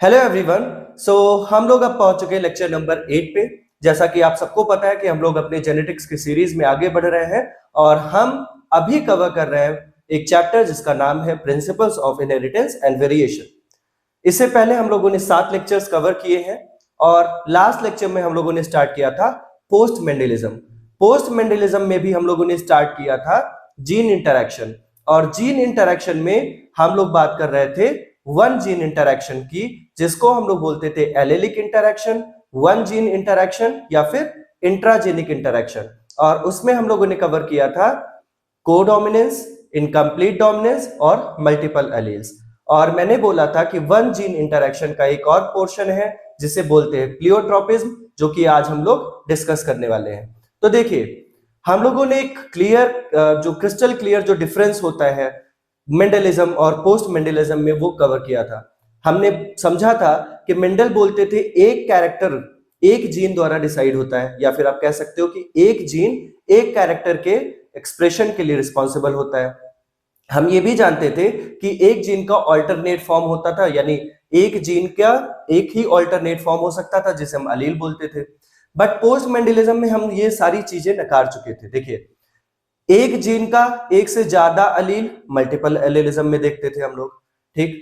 Hello everyone. हम लोग अब पहुंच चुके हैं लेक्चर नंबर 8 पे। जैसा कि आप सबको पता है कि हम लोग अपने जेनेटिक्स की सीरीज में आगे बढ़ रहे हैं और हम अभी कवर कर रहे हैं एक चैप्टर जिसका नाम है principles of inheritance and variation. इससे पहले हम लोगों ने 7 लेक्चर्स कवर किए हैं और लास्ट लेक्चर में हम लोगों ने स्टार्ट किया था पोस्ट मेंडलिज्म। पोस्ट मेंडलिज्म में भी हम लोगों ने स्टार्ट किया था जीन इंटरैक्शन, और जीन इंटरैक्शन में हम लोग बात कर रहे थे वन जीन इंटरैक्शन की, जिसको हम लोग बोलते थे allylic interaction, one gene interaction या फिर इंट्राजेनिक इंटरैक्शन। और उसमें हम लोगों ने कवर किया था कोडोमिनेंस, इनकम्प्लीट डोमिनेंस और मल्टीपल एलील्स। और मैंने बोला था कि वन जीन इंटरैक्शन का एक और पोर्शन है जिसे बोलते हैं प्लियोट्रोपिज्म, जो कि आज हम लोग डिस्कस करने वाले हैं। तो देखिए, हम लोगों ने एक जो क्रिस्टल क्लियर जो डिफरेंस होता है मेंडलिज्म और पोस्ट मेंडलिज्म में वो कवर किया था। हमने समझा था कि मेंडल बोलते थे एक कैरेक्टर एक जीन द्वारा डिसाइड होता है, या फिर आप कह सकते हो कि एक जीन एक कैरेक्टर के एक्सप्रेशन के लिए रिस्पॉन्सिबल होता है। हम ये भी जानते थे कि एक जीन का ऑल्टरनेट फॉर्म होता था, यानी एक जीन का एक ही ऑल्टरनेट फॉर्म हो सकता था जिसे हम अलील बोलते थे। बट पोस्ट मेंडलिज्म में हम ये सारी चीजें नकार चुके थे। देखिए, एक जीन का एक से ज्यादा अलील मल्टीपल एलिलिज्म में देखते थे हम लोग। ठीक,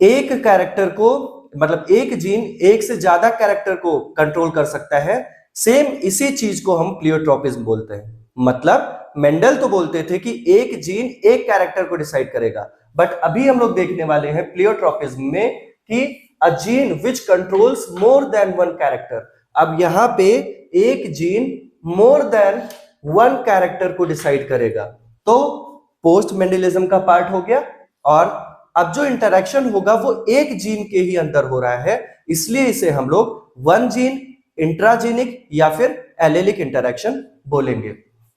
एक कैरेक्टर को मतलब एक जीन एक से ज्यादा कैरेक्टर को कंट्रोल कर सकता है, सेम इसी चीज को हम प्लियोट्रोपिज्म बोलते हैं। मतलब मेंडल तो बोलते थे कि एक जीन एक कैरेक्टर को डिसाइड करेगा, बट अभी हम लोग देखने वाले हैं प्लियोट्रोपिज्म में कि a gene which controls more than one character. अब यहां पे एक gene more than one character को डिसाइड करेगा, तो पोस्ट मेंडलिज्म का पार्ट हो गया। और अब जो इंटरैक्शन होगा वो एक जीन के ही अंदर हो रहा है, इसलिए इसे हम लोग वन जीन, इंट्राजेनिक या फिर एलेलिक इंटरैक्शन बोलेंगे।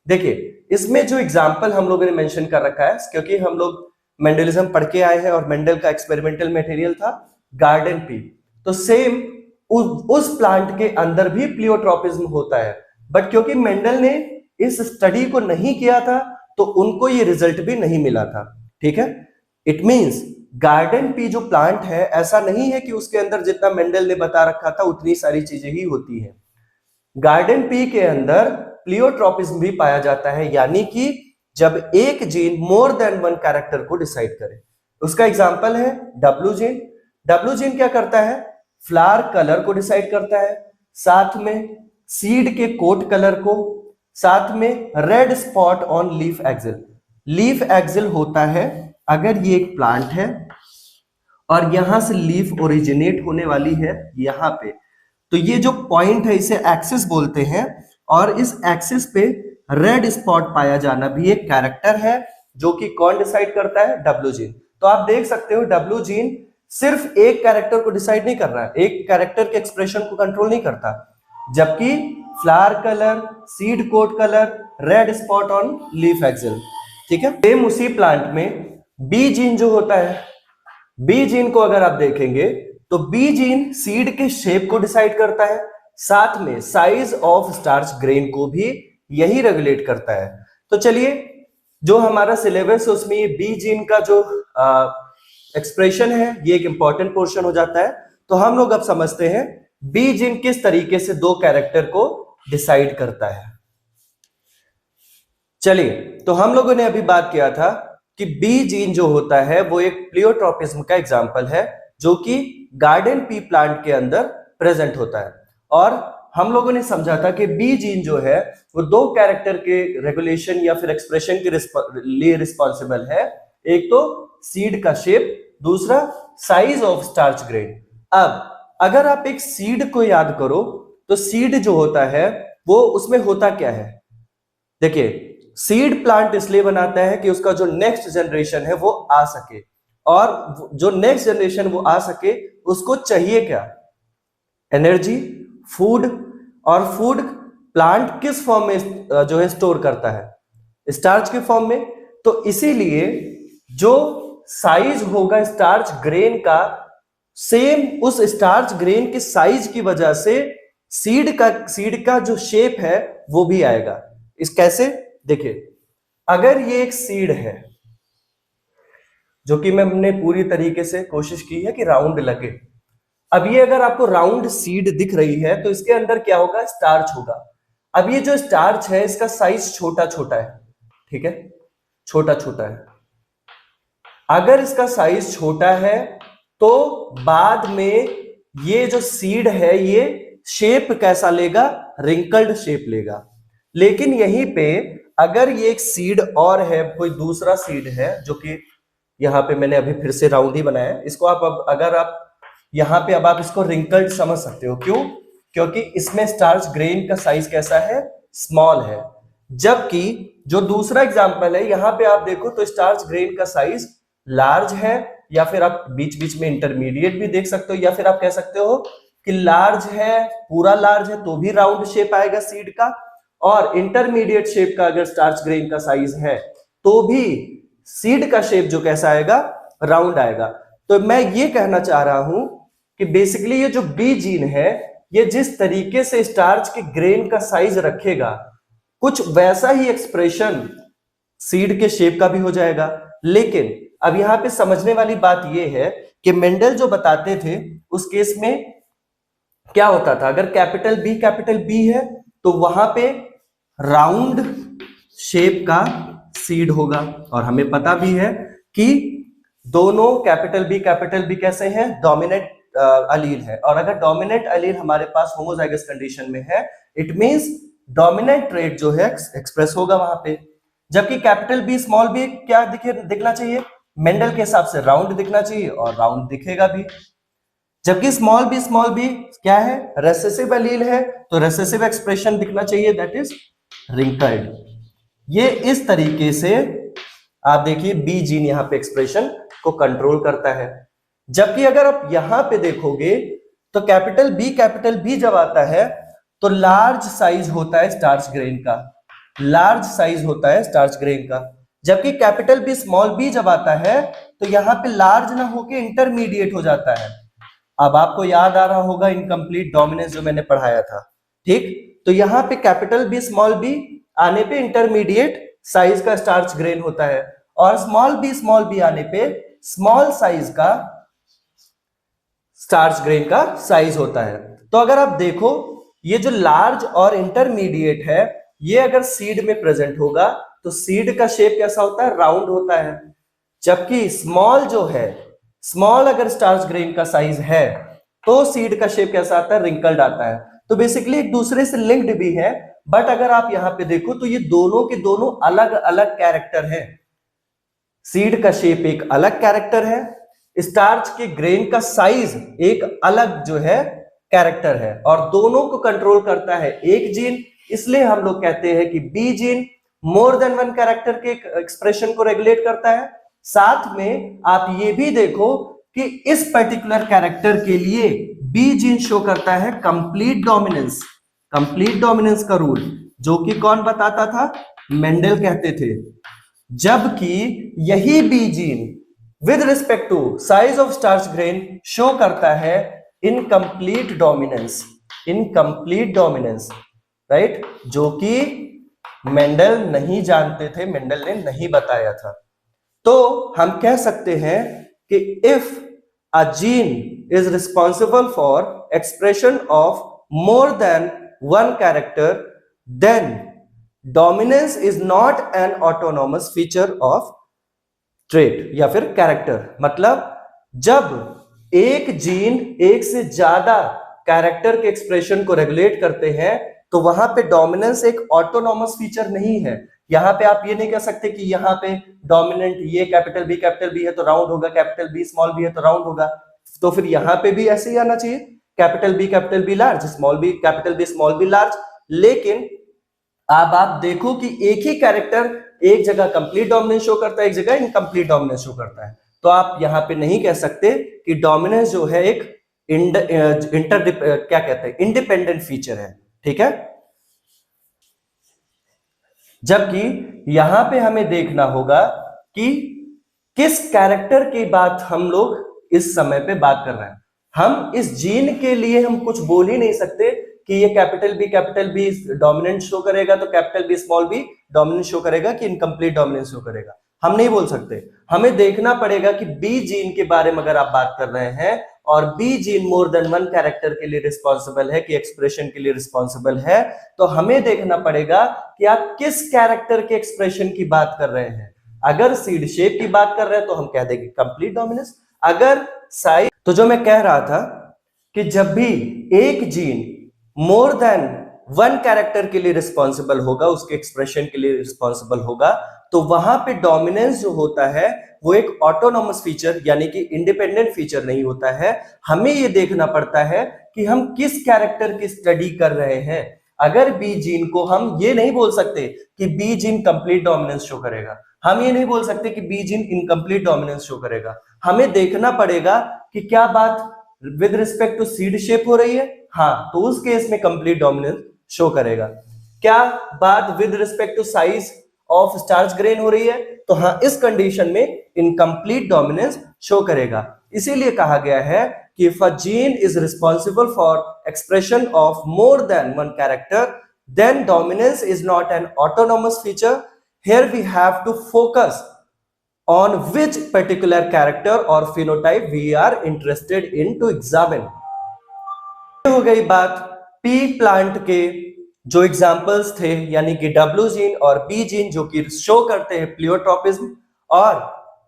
देखिए, इसमें जो एग्जांपल हम लोगों ने मेंशन कर रखा है, क्योंकि हम लोग मेंडलिज्म पढ़ के आए हैं और मेंडल का एक्सपेरिमेंटल मटेरियल था गार्डन पी, तो सेम उस प्लांट के अंदर भी प्लियोट्रोपिज्म होता है। बट क्योंकि मेंडल ने इस स्टडी को नहीं किया था, तो उनको ये रिजल्ट भी नहीं मिला था। ठीक है, इट मींस गार्डन पी जो प्लांट है, ऐसा नहीं है कि उसके अंदर जितना मेंडल ने बता रखा था उतनी सारी चीजें ही होती है। गार्डन पी के अंदर प्लियोट्रोपिज्म भी पाया जाता है, यानी कि जब एक gene more than one character को डिसाइड करे। उसका एग्जांपल है डब्ल्यू जीन। डब्ल्यू जीन क्या करता है? फ्लावर कलर को डिसाइड करता है, साथ में सीड के कोट कलर को, साथ में red spot on leaf axil. Leaf axil होता है, अगर ये एक प्लांट है और यहां से लीफ ओरिजिनेट होने वाली है यहां पे, तो ये जो पॉइंट है इसे एक्सिस बोलते हैं, और इस एक्सिस पे रेड स्पॉट पाया जाना भी एक कैरेक्टर है, जो कि कौन डिसाइड करता है? W gene. तो आप देख सकते हो डब्ल्यू जीन सिर्फ एक कैरेक्टर को डिसाइड नहीं कर रहा है, एक कैरेक्टर के एक्सप्रेशन को कंट्रोल नहीं करता, जबकि flower colour, seed coat colour, red spot on leaf axil. ठीक है, सेम उसी प्लांट में बी जीन जो होता है, बी जीन को अगर आप देखेंगे तो बी जीन सीड के शेप को डिसाइड करता है, साथ में साइज ऑफ स्टार्च ग्रेन को भी यही रेगुलेट करता है। तो चलिए, जो हमारा सिलेबस है उसमें ये बी जीन का जो एक्सप्रेशन है ये एक इंपॉर्टेंट पोर्शन हो जाता है। तो हम लोग अब समझते हैं बी जीन किस तरीके से दो कैरेक्टर को डिसाइड करता है। चलिए, तो हम लोगों ने अभी बात किया था कि बी जीन जो होता है वो एक प्लियोट्रोपिज्म का एग्जांपल है, जो कि गार्डन पी प्लांट के अंदर प्रेजेंट होता है। और हम लोगों ने समझा था कि बी जीन जो है वो दो कैरेक्टर के रेगुलेशन या फिर एक्सप्रेशन के लिए रिस्पॉन्सिबल है। एक तो सीड का शेप, दूसरा साइज ऑफ स्टार्च ग्रेन। अब अगर आप एक सीड को याद करो, तो सीड जो होता है वो उसमें होता क्या है? देखिए, सीड प्लांट इसलिए बनाता है कि उसका जो नेक्स्ट जनरेशन है वो आ सके, और जो नेक्स्ट जनरेशन वो आ सके उसको चाहिए क्या? Energy, food. और फूड प्लांट किस फॉर्म में जो है स्टोर करता है? स्टार्च के फॉर्म में। तो इसीलिए जो साइज होगा स्टार्च ग्रेन का, सेम उस स्टार्च ग्रेन के साइज की वजह से सीड का जो शेप है वो भी आएगा। इस कैसे? देखिए, अगर ये एक सीड है, जो कि हमने पूरी तरीके से कोशिश की है कि राउंड लगे, अब ये अगर आपको राउंड सीड दिख रही है तो इसके अंदर क्या होगा, स्टार्च होगा। अब ये जो स्टार्च है इसका साइज छोटा छोटा है, ठीक है, छोटा छोटा है। अगर इसका साइज छोटा है तो बाद में ये जो सीड है ये शेप कैसा लेगा, रिंकल्ड शेप लेगा। लेकिन यहीं पे अगर ये एक सीड और है, कोई दूसरा सीड है जो कि यहाँ पे मैंने अभी फिर से राउंड ही बनाया है, इसको आप अब अगर आप यहाँ पे अब आप इसको रिंकल्ड समझ सकते हो। क्यों? क्योंकि इसमें स्टार्च ग्रेन का साइज कैसा है, स्मॉल है। जबकि जो दूसरा एग्जांपल है यहाँ पे आप देखो तो स्टार्च ग्रेन का साइज लार्ज है, या फिर आप बीच बीच में इंटरमीडिएट भी देख सकते हो, या फिर आप कह सकते हो कि लार्ज है, पूरा लार्ज है तो भी राउंड शेप आएगा सीड का, और इंटरमीडिएट शेप का अगर स्टार्च ग्रेन का साइज है तो भी सीड का शेप जो कैसा आएगा, राउंड आएगा। तो मैं ये कहना चाह रहा हूं कि बेसिकली ये जो बी जीन है ये जिस तरीके से स्टार्च के ग्रेन का साइज रखेगा कुछ वैसा ही एक्सप्रेशन सीड के शेप का भी हो जाएगा। लेकिन अब यहां पे समझने वाली बात यह है कि मेंडल जो बताते थे उस केस में क्या होता था, अगर कैपिटल बी है तो वहां पे राउंड शेप का सीड होगा। और हमें पता भी है कि दोनों कैपिटल बी कैसे हैं, डोमिनेंट अलील है। और अगर डोमिनेंट अलील हमारे पास होमोजाइगस कंडीशन में है, इट मींस डोमिनेंट ट्रेट जो है एक्सप्रेस होगा वहां पे। जबकि कैपिटल बी स्मॉल बी क्या दिखना चाहिए, मेंडल के हिसाब से राउंड दिखना चाहिए, और राउंड दिखेगा भी। जबकि स्मॉल बी क्या है, रेसेसिव अलील है, तो रेसेसिव एक्सप्रेशन दिखना चाहिए, दैट इज रिंकल्ड। ये इस तरीके से आप देखिए बी जीन यहां पे एक्सप्रेशन को कंट्रोल करता है। जबकि अगर आप यहां पे देखोगे तो कैपिटल बी जब आता है तो लार्ज साइज होता है स्टार्च ग्रेन का, लार्ज साइज होता है स्टार्च ग्रेन का। जबकि कैपिटल बी स्मॉल बी जब आता है तो यहां पे लार्ज ना होके इंटरमीडिएट हो जाता है। अब आपको याद आ रहा होगा इनकम्प्लीट डोमिनेंस जो मैंने पढ़ाया था, ठीक। तो यहां पे कैपिटल बी स्मॉल बी आने पे इंटरमीडिएट साइज का स्टार्च ग्रेन होता है, और स्मॉल बी आने पे स्मॉल साइज का स्टार्च ग्रेन का साइज होता है। तो अगर आप देखो ये जो लार्ज और इंटरमीडिएट है ये अगर सीड में प्रेजेंट होगा तो सीड का शेप कैसा होता है, राउंड होता है। जबकि स्मॉल जो है, स्मॉल अगर स्टार्च ग्रेन का साइज है तो सीड का शेप कैसा आता है, रिंकल्ड आता है। तो बेसिकली एक दूसरे से लिंक्ड भी है, बट अगर आप यहां पे देखो तो ये दोनों के दोनों अलग अलग कैरेक्टर है। सीड का शेप एक अलग कैरेक्टर है, स्टार्च के ग्रेन का साइज एक अलग जो है कैरेक्टर है, और दोनों को कंट्रोल करता है एक जीन। इसलिए हम लोग कहते हैं कि B gene more than one character के एक्सप्रेशन को रेगुलेट करता है। साथ में आप ये भी देखो कि इस पर्टिकुलर कैरेक्टर के लिए बी जीन शो करता है कंप्लीट डोमिनेंस, कंप्लीट डोमिनेंस का रूल, जो कि कौन बताता था, मेंडल कहते थे। जबकि यही B gene with respect to size of starch grain show करता है incomplete dominance, incomplete dominance, right, जो कि मेंडल नहीं जानते थे, मेंडल ने नहीं बताया था। तो हम कह सकते हैं कि if a gene is responsible for expression of more than one character, then dominance is not an autonomous feature of trait या फिर कैरेक्टर। मतलब जब एक जीन एक से ज्यादा कैरेक्टर के एक्सप्रेशन को रेगुलेट करते हैं तो वहां पे डोमिनेंस एक ऑटोनॉमस फीचर नहीं है। यहां पे आप ये नहीं कह सकते कि यहाँ पे डोमिनेंट ये कैपिटल बी है तो राउंड होगा, कैपिटल बी स्मॉल बी है तो राउंड होगा। तो फिर यहां पे भी ऐसे ही आना चाहिए, capital B large, small B capital B small B large. लेकिन अब आप देखो कि एक ही कैरेक्टर एक जगह कंप्लीट डोमिनेंस शो करता है, एक जगह इनकम्प्लीट डोमिनेंस शो करता है। तो आप यहां पे नहीं कह सकते कि डोमिनेंस जो है एक क्या कहते हैं, इंडिपेंडेंट फीचर है, ठीक है। जबकि यहां पे हमें देखना होगा कि किस कैरेक्टर की बात हम लोग इस समय पे बात कर रहे हैं। हम इस जीन के लिए हम कुछ बोल ही नहीं सकते कि ये कैपिटल बी डोमिनेंट शो करेगा तो capital B small B dominant show करेगा कि इनकम्प्लीट डोमिनेंस शो करेगा, हम नहीं बोल सकते। हमें देखना पड़ेगा कि बी जीन के बारे में अगर आप बात कर रहे हैं और B gene more than one character के लिए रिस्पॉन्सिबल है, कि एक्सप्रेशन के लिए रिस्पॉन्सिबल है, तो हमें देखना पड़ेगा कि आप किस कैरेक्टर के एक्सप्रेशन की बात कर रहे हैं। अगर सीड शेप की बात कर रहे हैं तो हम कह देंगे कंप्लीट डोमिनेंस। अगर साइज, तो जो मैं कह रहा था कि जब भी एक gene more than one character के लिए रिस्पॉन्सिबल होगा, उसके एक्सप्रेशन के लिए रिस्पॉन्सिबल होगा, तो वहां पे डोमिनेंस जो होता है वो एक ऑटोनोमस फीचर यानी कि इंडिपेंडेंट फीचर नहीं होता है। हमें ये देखना पड़ता है कि हम किस कैरेक्टर की स्टडी कर रहे हैं। अगर बी जीन को हम ये नहीं बोल सकते कि B gene complete dominance show करेगा, हम ये नहीं बोल सकते कि B gene incomplete dominance show करेगा। हमें देखना पड़ेगा कि क्या बात with respect to seed shape हो रही है, हाँ, तो उस केस में कंप्लीट डोमिनेंस शो करेगा। क्या बात with respect to size of starch grain हो रही है, तो हाँ, इस कंडीशन में इनकम्प्लीट डोमिनेंस शो करेगा। इसीलिए कहा गया है कि if a gene is responsible for expression of more than one character, then dominance is not an autonomous feature. Here we have to focus on which particular character or phenotype we are interested in to examine. हो गई बात P plant के जो examples थे, यानी कि W gene और B gene जो कि शो करते हैं प्लियोट्रोपिज्म, और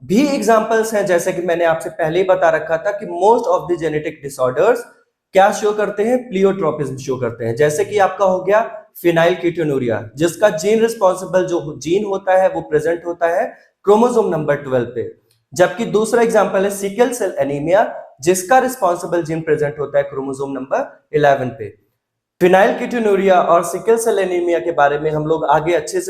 भी एग्जाम्पल्स हैं जैसे कि मैंने आपसे पहले ही बता रखा था कि most of the genetic disorders क्या शो करते हैं, प्लियोट्रोपिज्म शो करते हैं। जैसे कि आपका हो गया फिनाइलकीटोनुरिया, जिसका जीन रिस्पॉन्सिबल जो जीन होता है वो प्रेजेंट होता है क्रोमोसोम नंबर 12 पे। जबकि दूसरा एग्जांपल है सिकल सेल एनीमिया, जिसका रिस्पॉन्सिबल जीन प्रेजेंट होता है क्रोमोसोम नंबर 11 पे। फिनाइलकीटोनुरिया और सिकल सेल एनीमिया के बारे में हम लोग आगे अच्छे से